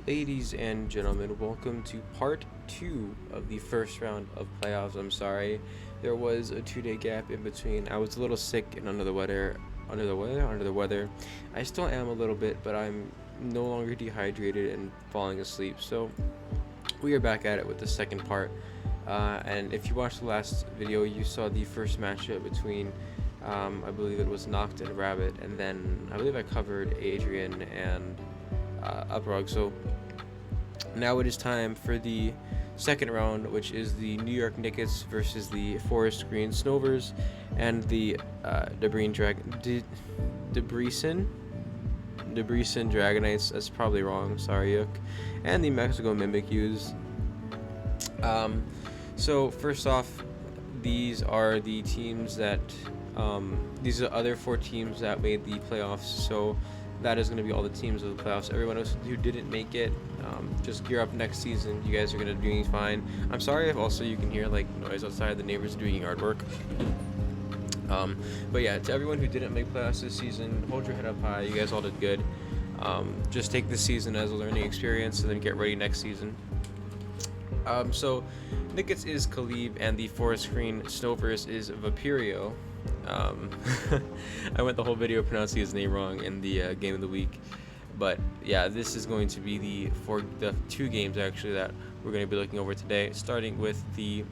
Ladies and gentlemen, welcome to part 2 of the first round of playoffs. I'm sorry, there was a 2-day gap in between. I was a little sick and under the weather. I still am a little bit, but I'm no longer dehydrated and falling asleep. So we are back at it with the second part. And if you watched the last video, you saw the first matchup between, I believe it was Noct and Rabbit, and then I believe I covered Adrian and Uprog. So now it is time for the second round, which is the New York Knickets versus the Forest Green Snovers and the Debrecen Dragonites. That's probably wrong. Sorry, Yook. And the Mexico Mimikyu. So first off, these are the teams that these are the other 4 teams that made the playoffs. So that is going to be all the teams of the playoffs. Everyone else who didn't make it, just gear up next season. You guys are going to do fine. I'm sorry if also you can hear like noise outside. The neighbors doing yard work. But yeah, to everyone who didn't make playoffs this season, hold your head up high. You guys all did good. Just take this season as a learning experience and then get ready next season. So Knickets is Kalib and the Forest Green Snovers is Viperio. I went the whole video pronouncing his name wrong in the game of the week, but yeah, this is going to be the 2 games actually that we're going to be looking over today, starting with the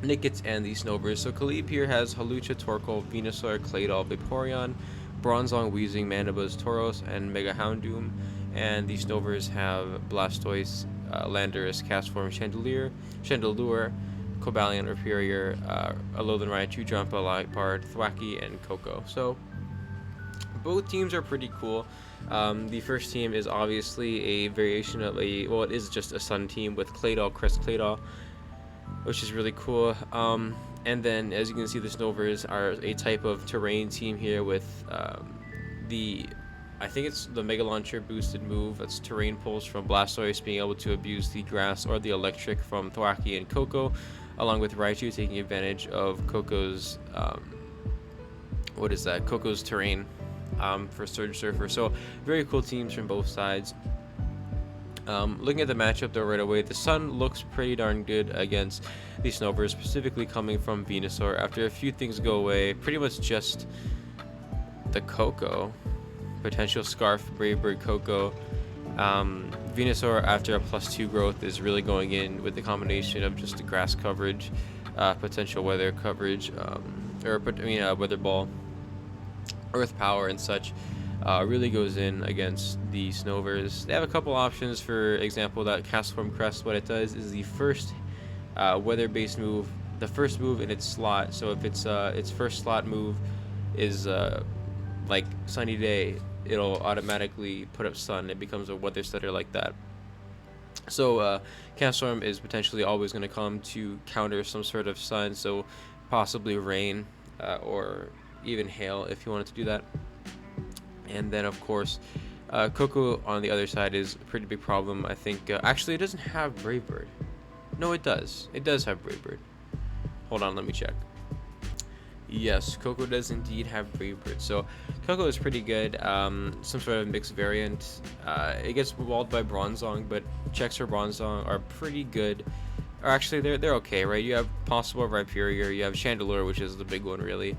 Knickets and the Snovers. So Kalib here has Hawlucha, Torkoal, Venusaur, Claydol, Vaporeon, Bronzong, Weezing, Manabuzz, Tauros, and Mega Houndoom, and the Snovers have Blastoise, Landorus, Castform, Chandelure, Cobalion, Viperio, Alolan Raichu, Jumpa, Liepard, Thwackey, and Coco. So both teams are pretty cool. The first team is obviously a variation of it is just a Sun team with Claydol, Crest Claydol, which is really cool. And then, as you can see, the Snovers are a type of terrain team here with I think it's the Mega Launcher boosted move. That's Terrain Pulse from Blastoise being able to abuse the Grass or the Electric from Thwackey and Coco, along with Raichu taking advantage of Coco's Coco's terrain for Surge Surfer. So very cool teams from both sides. Looking at the matchup though right away, the Sun looks pretty darn good against the Snovers, specifically coming from Venusaur. After a few things go away, pretty much just the Coco, potential Scarf, Brave Bird, Coco. Venusaur, after a +2 growth, is really going in with the combination of just the grass coverage, potential weather coverage, weather ball, earth power, and such. Really goes in against the Snovers. They have a couple options. For example, that Castform Crest, what it does is the first weather-based move, the first move in its slot. So if its first slot move is like Sunny Day, it'll automatically put up Sun. It becomes a weather stutter like that. So Castform is potentially always going to come to counter some sort of Sun, so possibly rain or even hail if you wanted to do that. And then, of course, Coco on the other side is a pretty big problem. I think actually it doesn't have Brave Bird. No, it does. It does have Brave Bird. Hold on, let me check. Yes, Coco does indeed have Brave Bird. So Coco is pretty good. Some sort of mixed variant. It gets walled by Bronzong, but checks for Bronzong are pretty good. Or actually, they're okay, right? You have possible Viperio, you have Chandelure, which is the big one, really.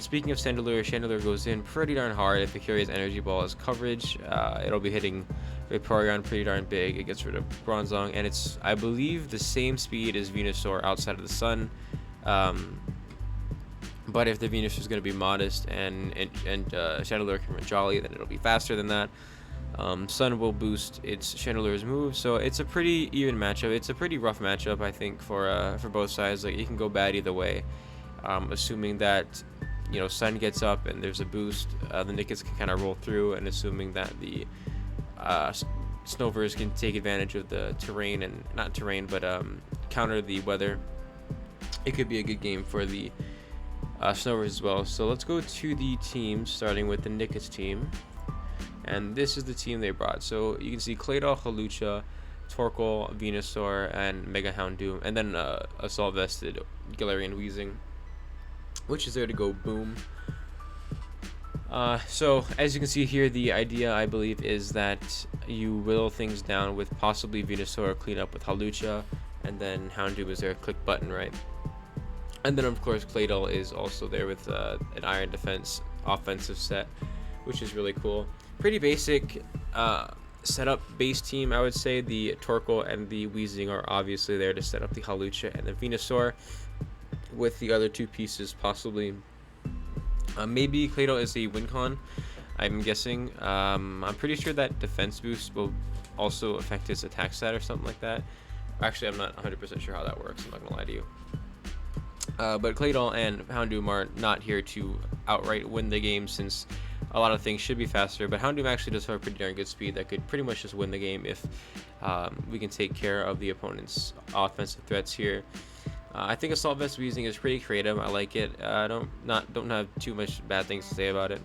Speaking of Chandelure goes in pretty darn hard if it carries Energy Ball as coverage. It'll be hitting Vaporeon pretty darn big. It gets rid of Bronzong, and it's, I believe, the same speed as Venusaur outside of the Sun. But if the Venusaur is going to be modest and Chandelure can run Jolly, then it'll be faster than that. Sun will boost its Chandelure's move, so it's a pretty even matchup. It's a pretty rough matchup, I think, for both sides. Like, it can go bad either way. Assuming that Sun gets up and there's a boost, the Knickets can kind of roll through, and assuming that the Snovers can take advantage of the terrain and not terrain, but counter the weather, it could be a good game for the Snovers as well. So let's go to the teams, starting with the Knickets team. And this is the team they brought. So you can see Claydol, Hawlucha, Torkoal, Venusaur, and Mega Houndoom, and then Assault Vested, Galarian Weezing, which is there to go boom. So as you can see here, the idea I believe is that you whittle things down with possibly Venusaur, clean up with Halucha, and then Houndoom is there, click button, right? And then of course Claydol is also there with an Iron Defense offensive set, which is really cool. Pretty basic setup base team, I would say. The Torkoal and the Weezing are obviously there to set up the Halucha and the Venusaur, with the other two pieces possibly. Maybe Claydol is a win-con, I'm guessing. I'm pretty sure that defense boost will also affect his attack stat or something like that. Actually, I'm not 100% sure how that works, I'm not gonna lie to you. But Claydol and Houndoom are not here to outright win the game, since a lot of things should be faster. But Houndoom actually does have a pretty darn good speed that could pretty much just win the game if we can take care of the opponent's offensive threats here. I think Assault Vest Weezing is pretty creative. I like it. I don't have too much bad things to say about it.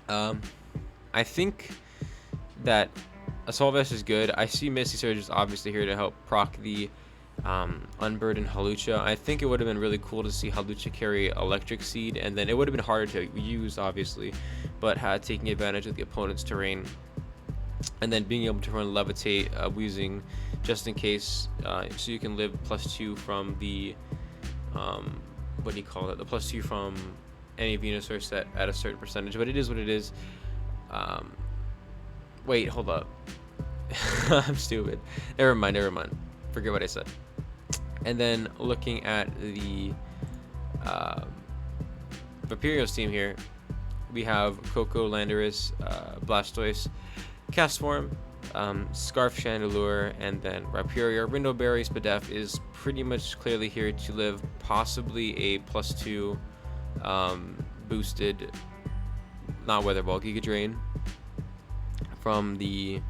I think that Assault Vest is good. I see Misty Surge is obviously here to help proc the Unburdened Halucha. I think it would have been really cool to see Halucha carry Electric Seed, and then it would have been harder to use, obviously, but taking advantage of the opponent's terrain, and then being able to run Levitate Weezing just in case, so you can live +2 from the what do you call it, the +2 from any Venusaur set at a certain percentage. But it is what it is. Wait, hold up. I'm stupid. Never mind, forget what I said. And then looking at the Viperio's team here, we have Coco, Landorus, Blastoise, Castform, Scarf Chandelure, and then Viperio. Rindoberry Spadef is pretty much clearly here to live possibly a +2 boosted, not Weather Ball, Giga Drain from the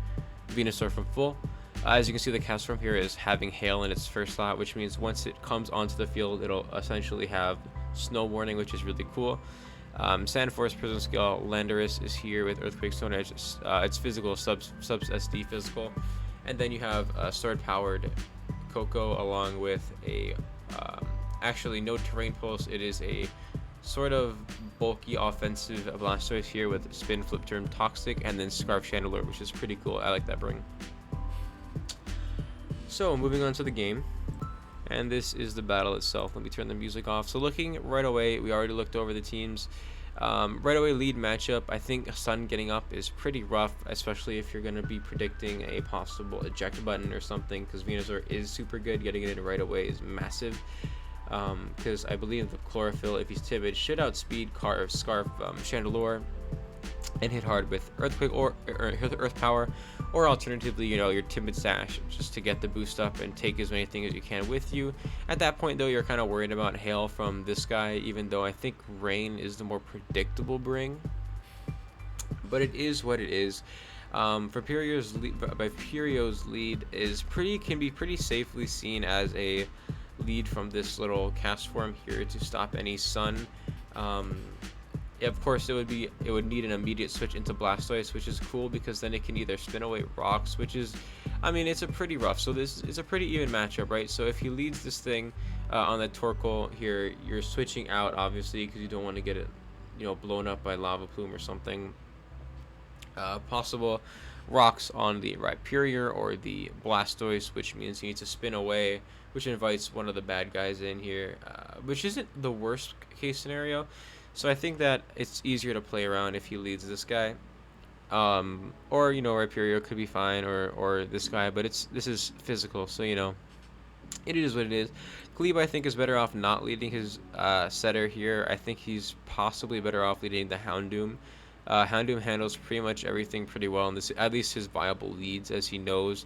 Venusaur from full. As you can see, the Castform here is having Hail in its first slot, which means once it comes onto the field, it'll essentially have Snow Warning, which is really cool. Sandforce, Prison Scale, Landorus is here with Earthquake, Stone Edge. It's physical, subs SD physical. And then you have Sword Powered Coco along with a, actually no Terrain Pulse. It is a sort of bulky offensive Blastoise here with Spin, Flip Turn, Toxic, and then Scarf Chandelure, which is pretty cool. I like that bring. So moving on to the game. And this is the battle itself. Let me turn the music off. So looking right away, we already looked over the teams. Right away, lead matchup. I think Sun getting up is pretty rough, especially if you're going to be predicting a possible eject button or something, because Venusaur is super good. Getting it in right away is massive. Because I believe the Chlorophyll, if he's timid, should outspeed Scarf Chandelure and hit hard with Earthquake or Earth Power, or alternatively, you know, your Timid Sash just to get the boost up and take as many things as you can with you. At that point, though, you're kind of worried about Hail from this guy, even though I think Rain is the more predictable bring. But it is what it is. Viperio's lead is can be pretty safely seen as a lead from this little Castform here to stop any Sun. Of course, it would need an immediate switch into Blastoise, which is cool because then it can either spin away rocks, which is, I mean, it's a pretty rough. So this is a pretty even matchup, right? So if he leads this thing on the Torkoal here, you're switching out obviously because you don't want to get it, you know, blown up by Lava Plume or something. Possible rocks on the Viperio or the Blastoise, which means you need to spin away, which invites one of the bad guys in here, which isn't the worst case scenario. So I think that it's easier to play around if he leads this guy, or you know, Viperio could be fine, or this guy, but this is physical, so you know, it is what it is. Kalib, I think, is better off not leading his setter here. I think he's possibly better off leading the Houndoom. Houndoom handles pretty much everything pretty well in this, at least his viable leads, as he knows.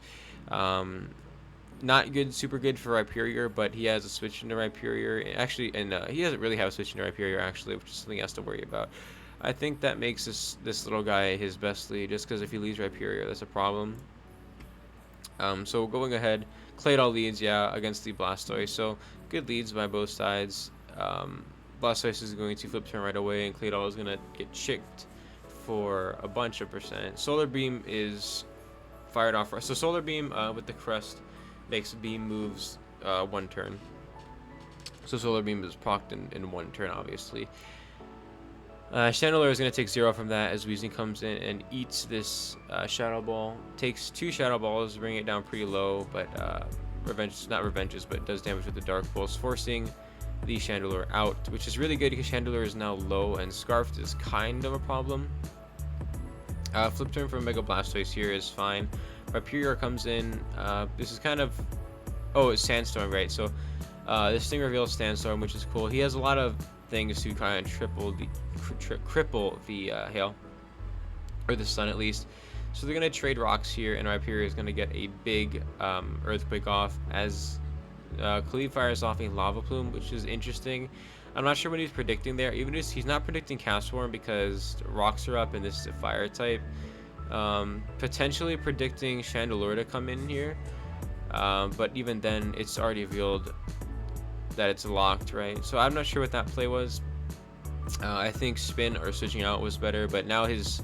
Not good, super good for Viperio, but he has a switch into Viperio. Actually, and he doesn't really have a switch into Viperio, actually, which is something he has to worry about. I think that makes this little guy his best lead, just because if he leads Viperio, that's a problem. So going ahead, Claydol leads, yeah, against the Blastoise. So good leads by both sides. Blastoise is going to flip turn right away, and Claydol is going to get chicked for a bunch of percent. Solar Beam is fired off. So Solar Beam with the crest makes beam moves one turn. So Solar Beam is procced in one turn, obviously. Chandelure is going to take 0 from that as Weezing comes in and eats this Shadow Ball. Takes 2 Shadow Balls, bring it down pretty low, but not revenges, but does damage with the Dark Pulse, forcing the Chandelure out, which is really good because Chandelure is now low and Scarfed is kind of a problem. Flip turn from Mega Blastoise here is fine. Viperio comes in. This is kind of... Oh, it's Sandstorm, right? So this thing reveals Sandstorm, which is cool. He has a lot of things to try and cripple the hail, or the sun at least. So they're gonna trade rocks here, and Viperio is gonna get a big earthquake off as Kalib fires off a lava plume, which is interesting. I'm not sure what he's predicting there. Even if he's not predicting Castform because rocks are up and this is a fire type. Potentially predicting Chandelure to come in here, but even then it's already revealed that it's locked, right? So I'm not sure what that play was. I think spin or switching out was better, but now his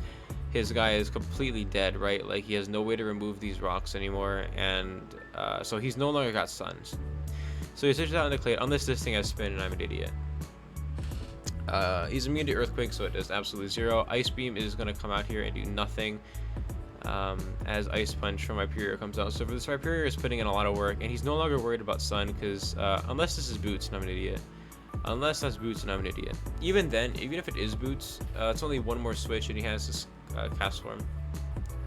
guy is completely dead, right? Like he has no way to remove these rocks anymore, and so he's no longer got suns. So he switches out into Clay, unless this thing has spin and I'm an idiot. He's immune to Earthquake, so it does absolutely 0. Ice Beam is going to come out here and do nothing as Ice Punch from Viperio comes out. So for this, Viperio is putting in a lot of work, and he's no longer worried about Sun because unless this is Boots and I'm an idiot. Unless that's Boots and I'm an idiot. Even then, even if it is Boots, it's only one more switch and he has this Castform.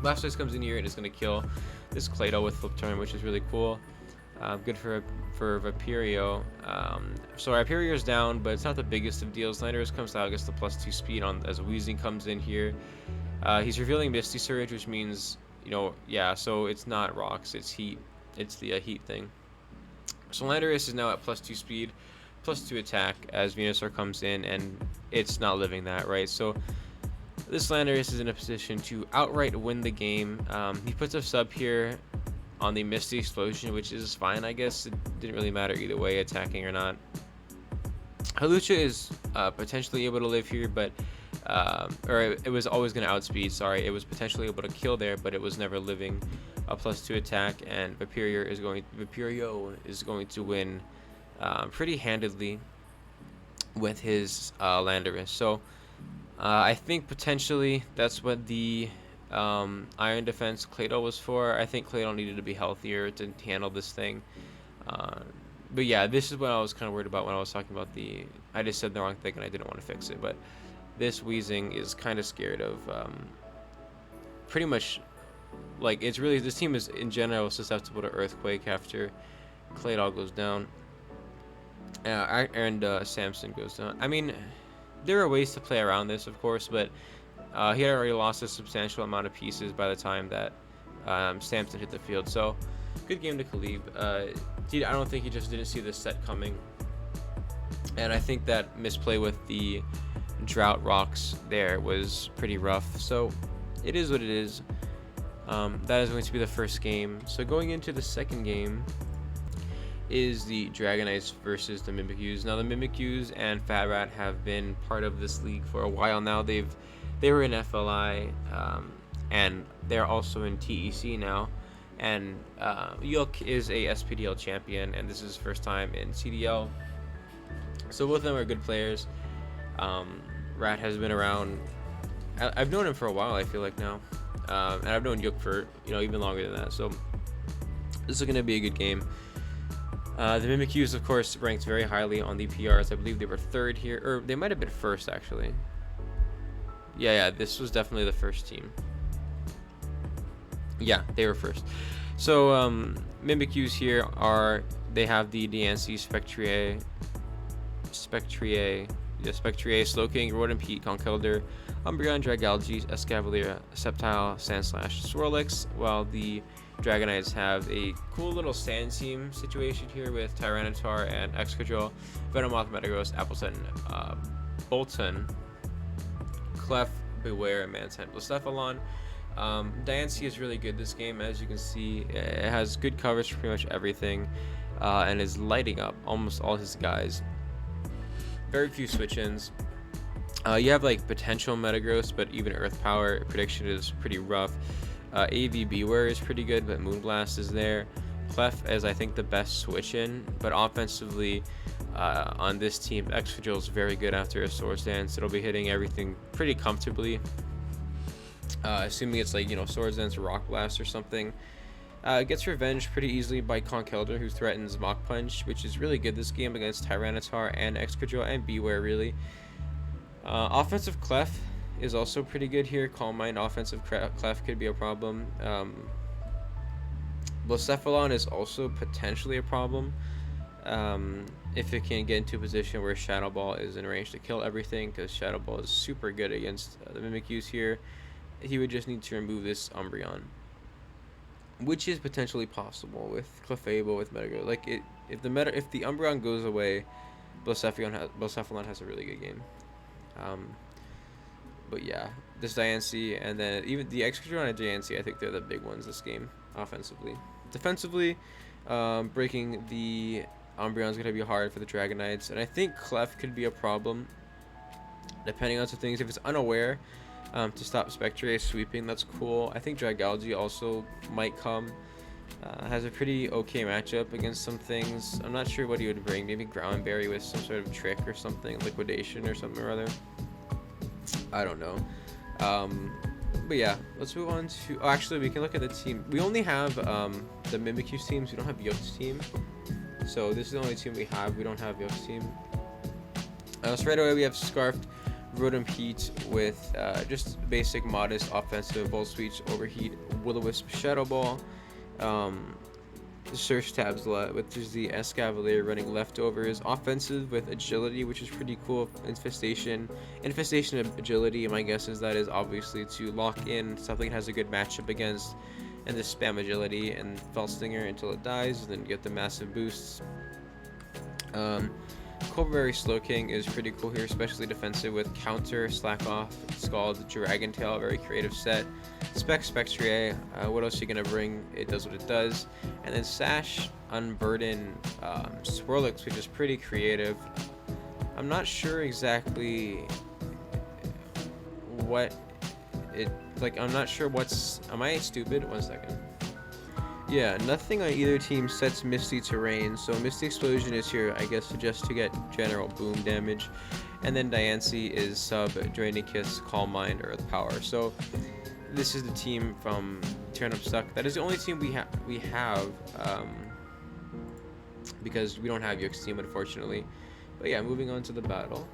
Blastoise comes in here and is going to kill this Claydol with Flip Turn, which is really cool. Good for Viperio. So Viperio is down, but it's not the biggest of deals. Landorus comes out, gets the +2 speed on as Weezing comes in here. He's revealing Misty Surge, which means, you know, yeah, so it's not rocks, it's heat. It's the heat thing. So Landorus is now at +2 speed, +2 attack as Venusaur comes in, and it's not living that, right? So this Landorus is in a position to outright win the game. He puts a sub here on the Misty Explosion, which is fine, I guess. It didn't really matter either way, attacking or not. Hawlucha is potentially able to live here, but or it was always going to outspeed. Sorry, it was potentially able to kill there, but it was never living. A +2 attack, and Viperio is going to win pretty handedly with his Landorus. So I think potentially that's what the Iron Defense Claydol was for. I think Claydol needed to be healthier to handle this thing. But yeah, this is what I was kind of worried about when I was talking about the... I just said the wrong thing and I didn't want to fix it. But this Weezing is kind of scared of pretty much... Like, it's really... This team is, in general, susceptible to Earthquake after Claydol goes down. And Samson goes down. I mean, there are ways to play around this, of course, but... he had already lost a substantial amount of pieces by the time that Samson hit the field. So, good game to Kalib. I don't think he just didn't see this set coming. And I think that misplay with the Drought Rocks there was pretty rough. So, it is what it is. That is going to be the first game. So, going into the second game is the Dragonites versus the Mimikyus. Now, the Mimikyus and FatRat have been part of this league for a while now. They were in FLI, and they're also in TEC now. And Yook is a SPDL champion, and this is his first time in CDL. So both of them are good players. Rat has been around. I've known him for a while, I feel like now. And I've known Yook for, even longer than that. So this is going to be a good game. The Mimikyus, of course, ranked very highly on the PRs. I believe they were 3rd here, or they might have been 1st, actually. Yeah, this was definitely the first team. Yeah, they were 1st. So, Mimikyus here they have the Diancie, Spectrier, Slowking, Rodent, Conkeldurr, Umbreon, Dragalge, Escavalier, Sceptile, Sandslash, Swirlix, while the Dragonites have a cool little sand team situation here with Tyranitar and Excadrill, Venomoth, Metagross, Appletun, Bolton, Clef, Beware, and Mantine plus Cephalon. Diancie is really good this game, as you can see. It has good coverage for pretty much everything, and is lighting up almost all his guys. Very few switch-ins. You have like potential Metagross, but even Earth Power prediction is pretty rough. AV Beware is pretty good, but Moonblast is there. Clef is, I think, the best switch-in, but offensively, on this team. Excadrill is very good after a Swords Dance. It'll be hitting everything pretty comfortably. Assuming it's like, Swords Dance or Rock Blast or something. It gets revenge pretty easily by Conkeldurr, who threatens Mach Punch, which is really good this game against Tyranitar and Excadrill and Beware, really. Offensive Clef is also pretty good here. Calm Mind offensive Clef could be a problem. Blacephalon is also potentially a problem. If it can get into a position where Shadow Ball is in range to kill everything, because Shadow Ball is super good against the Mimikyus here. He would just need to remove this Umbreon, which is potentially possible with Clefable, with Metagross. Like, if the Umbreon goes away, Blacephalon has a really good game. But yeah, this Diancie, and then even the Excadrill and Diancie, I think they're the big ones this game, offensively. Defensively, breaking the Umbreon is going to be hard for the Dragonites, and I think Clef could be a problem, depending on some things. If it's unaware, to stop Spectre sweeping, that's cool. I think Dragalge also might come. Has a pretty okay matchup against some things. I'm not sure what he would bring. Maybe Ground Berry with some sort of trick or something, liquidation or something or other. I don't know. But yeah, let's move on to. Oh, actually, we can look at the team. We only have the Mimikyu teams. We don't have Yook's team. So this is the only team we have. We don't have Yook's team. So right away we have Scarfed Rotom Heat with just basic modest offensive Volt Switch, Overheat, Will-O-Wisp, Shadow Ball, Surge Tabsla, which is the Escavalier running leftovers, offensive with Agility, which is pretty cool, Infestation Agility. My guess is that is obviously to lock in something it has a good matchup against, and the spam Agility and Felt Stinger until it dies, and then get the massive boosts. Colberry Slowking is pretty cool here, especially defensive with Counter, Slack Off, Scald, Dragon Tail, very creative set. Spectrier, what else are you gonna bring? It does what it does. And then Sash, Unburden, Swirlix, which is pretty creative. I'm not sure exactly what it, like, I'm not sure what's, am I stupid? 1 second. Yeah, nothing on either team sets Misty to rain, so Misty Explosion is here, I guess, just to get general boom damage. And then Diancie is sub Draining Kiss, Calm Mind, Earth Power. So this is the team from Turnip Suck. That is the only team we have, because we don't have Yook's team, unfortunately. But yeah, moving on to the battle.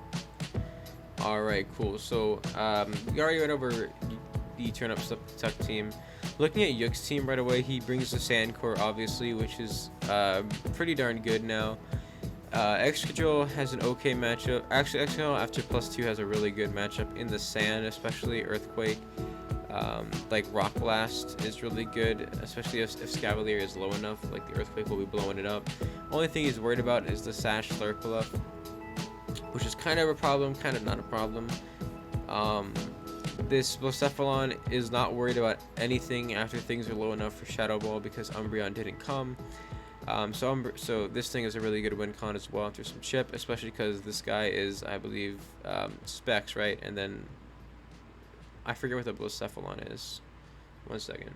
Alright, cool. So we already went over the Turnip Suck team. Looking at Yook's team right away, he brings the Sand Core, obviously, which is pretty darn good now. Excadrill has an okay matchup. Actually, Excadrill after +2 has a really good matchup in the sand, especially Earthquake. Like Rock Blast is really good, especially if Scavalier is low enough. Like, the Earthquake will be blowing it up. Only thing he's worried about is the Sash Slurpula, which is kind of a problem, kind of not a problem. This Blacephalon is not worried about anything after things are low enough for Shadow Ball because Umbreon didn't come. So this thing is a really good win con as well after some chip, especially because this guy is, I believe, Specs, right? And then I forget what the Blacephalon is. 1 second.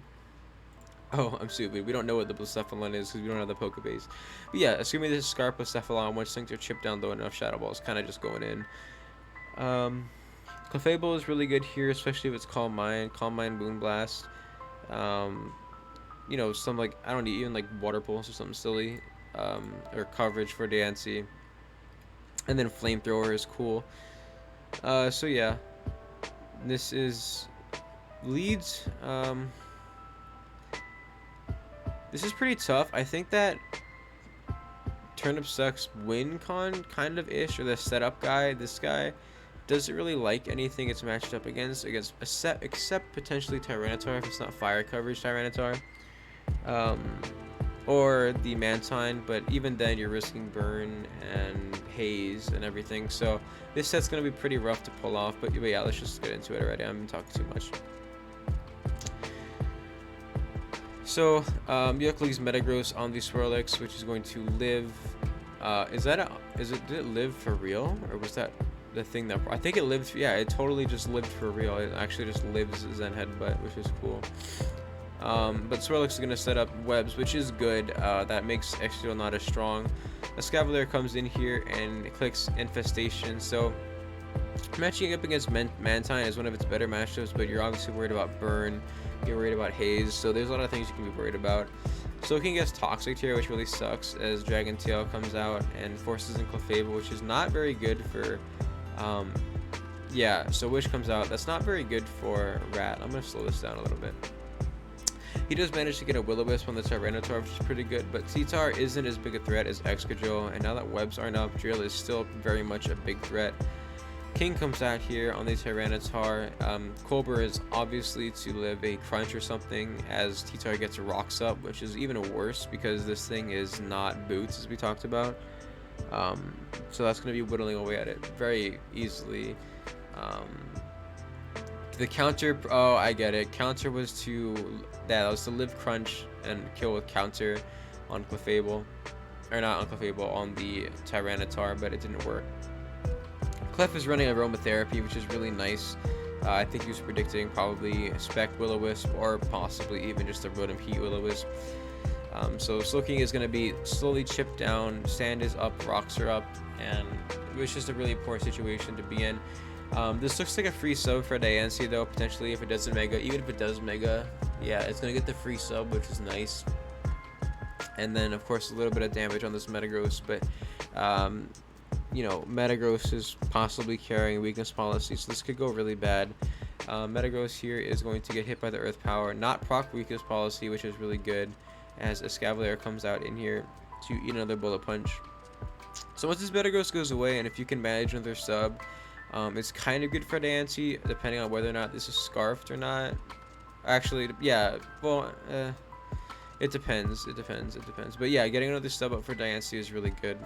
Oh, I'm stupid. We don't know what the Blacephalon is because we don't have the Pokebase. But yeah, assuming this is Scarp Blacephalon, once things are chipped down low enough, Shadow Ball is kind of just going in. Clefable is really good here, especially if it's Calm Mind, Boom Blast. You know, some like, I don't know, even like Water Pulse or something silly, or coverage for Diancie. And then Flamethrower is cool. So yeah, this is leads. This is pretty tough. I think that Turnip Suck's win con kind of ish, or the setup guy, this guy doesn't really like anything it's matched up against except potentially Tyranitar if it's not fire coverage Tyranitar, or the Mantine, but even then you're risking burn and haze and everything, so this set's gonna be pretty rough to pull off. But yeah, let's just get into it already. I'm talking too much. So Yook leaves Metagross on the Swirlix, which is going to live. Did it live for real, or was that the thing that, I think it lived? Yeah, it totally just lived for real. It actually just lives Zen Headbutt, which is cool. But Swirlix is going to set up webs, which is good. That makes Exeggutor not as strong. Escavalier comes in here and clicks Infestation. So matching up against Mantine is one of its better matchups, but you're obviously worried about Burn. You're worried about Haze. So there's a lot of things you can be worried about. Slowking gets Toxic here, which really sucks, as Dragon Tail comes out and forces in Clefable, which is not very good for... yeah, so Wish comes out. That's not very good for Rat. I'm going to slow this down a little bit. He does manage to get a Will-O-Wisp on the Tyranitar, which is pretty good, but T-Tar isn't as big a threat as Excadrill, and now that webs aren't up, Drill is still very much a big threat. King comes out here on the Tyranitar. Colbur is obviously to live a Crunch or something, as T-Tar gets Rocks up, which is even worse because this thing is not Boots, as we talked about. So that's going to be whittling away at it very easily. The counter, oh, I get it. Counter was that was to live Crunch and kill with counter on Clefable, or not on Clefable, on the Tyranitar, but it didn't work. Clef is running Aromatherapy, which is really nice. I think he was predicting probably Spec Will-O-Wisp, or possibly even just a Rotom Heat Will-O-Wisp. So Slowking is going to be slowly chipped down, Sand is up, Rocks are up, and it was just a really poor situation to be in. This looks like a free sub for Diancie though, potentially, if it doesn't Mega. Even if it does Mega, yeah, it's going to get the free sub, which is nice. And then, of course, a little bit of damage on this Metagross, but, you know, Metagross is possibly carrying Weakness Policy, so this could go really bad. Metagross here is going to get hit by the Earth Power, not proc Weakness Policy, which is really good, as Escavalier comes out in here to eat another Bullet Punch. So once this Metagross goes away, and if you can manage another sub, it's kind of good for Diancie, depending on whether or not this is Scarfed or not. Actually, yeah, well, it depends. But yeah, getting another sub up for Diancie is really good.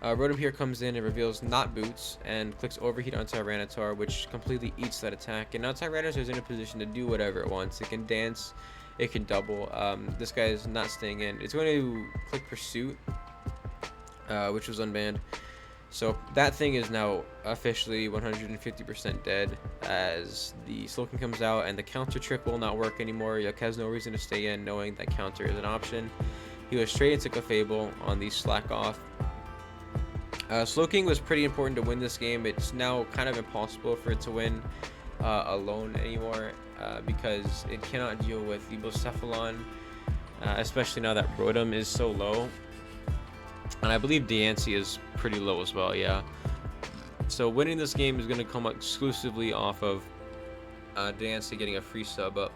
Rotom here comes in and reveals not Boots and clicks Overheat on Tyranitar, which completely eats that attack. And now Tyranitar is in a position to do whatever it wants. It can dance, it can double. This guy is not staying in. It's going to click Pursuit, which was unbanned. So that thing is now officially 150% dead, as the Slowking comes out and the counter trick will not work anymore. Yook has no reason to stay in, knowing that counter is an option. He goes straight into Clefable on the Slack Off. Slowking was pretty important to win this game. It's now kind of impossible for it to win alone anymore, because it cannot deal with the Blacephalon, especially now that Rotom is so low. And I believe Diancie is pretty low as well, yeah. So winning this game is going to come exclusively off of Diancie getting a free sub up,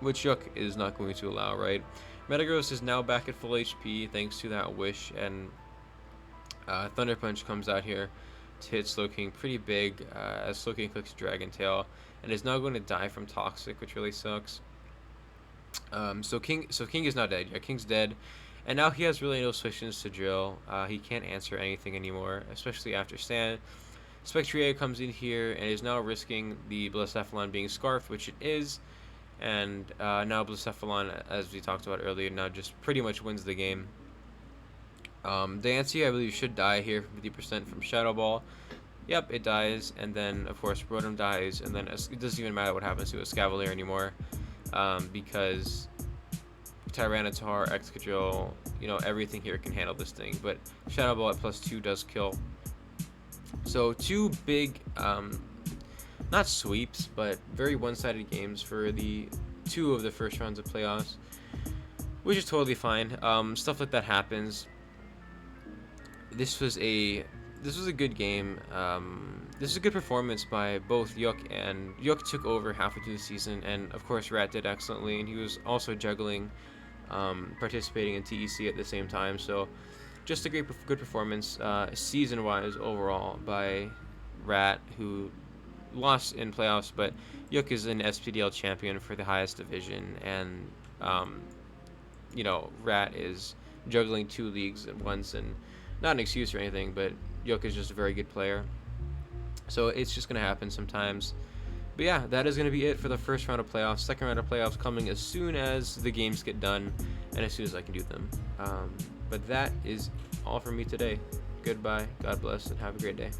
which Yook is not going to allow, right? Metagross is now back at full HP thanks to that Wish, and Thunder Punch comes out here to hit Slowking pretty big, as Slowking clicks Dragon Tail, and is now going to die from Toxic, which really sucks. So King is not dead. Yeah, King's dead. And now he has really no switches to Drill. He can't answer anything anymore, especially after Sand. Spectrier comes in here and is now risking the Blacephalon being Scarfed, which it is. And now Blacephalon, as we talked about earlier, now just pretty much wins the game. Diancie, I believe, should die here, 50% from Shadow Ball. Yep, it dies. And then, of course, Rotom dies. And then it doesn't even matter what happens to Escavalier anymore, because Tyranitar, Excadrill, you know, everything here can handle this thing. But Shadow Ball at +2 does kill. So two big, not sweeps, but very one-sided games for the two of the first rounds of playoffs, which is totally fine. Stuff like that happens. This was a good game. This is a good performance by both Yook, and Yook took over halfway through the season, and of course Rat did excellently, and he was also juggling, participating in TEC at the same time. So just a good performance season-wise overall by Rat, who lost in playoffs, but Yook is an SPDL champion for the highest division, and you know, Rat is juggling 2 leagues at once, and not an excuse or anything, but Yook is just a very good player. So it's just going to happen sometimes. But yeah, that is going to be it for the first round of playoffs. Second round of playoffs coming as soon as the games get done and as soon as I can do them. But that is all for me today. Goodbye, God bless, and have a great day.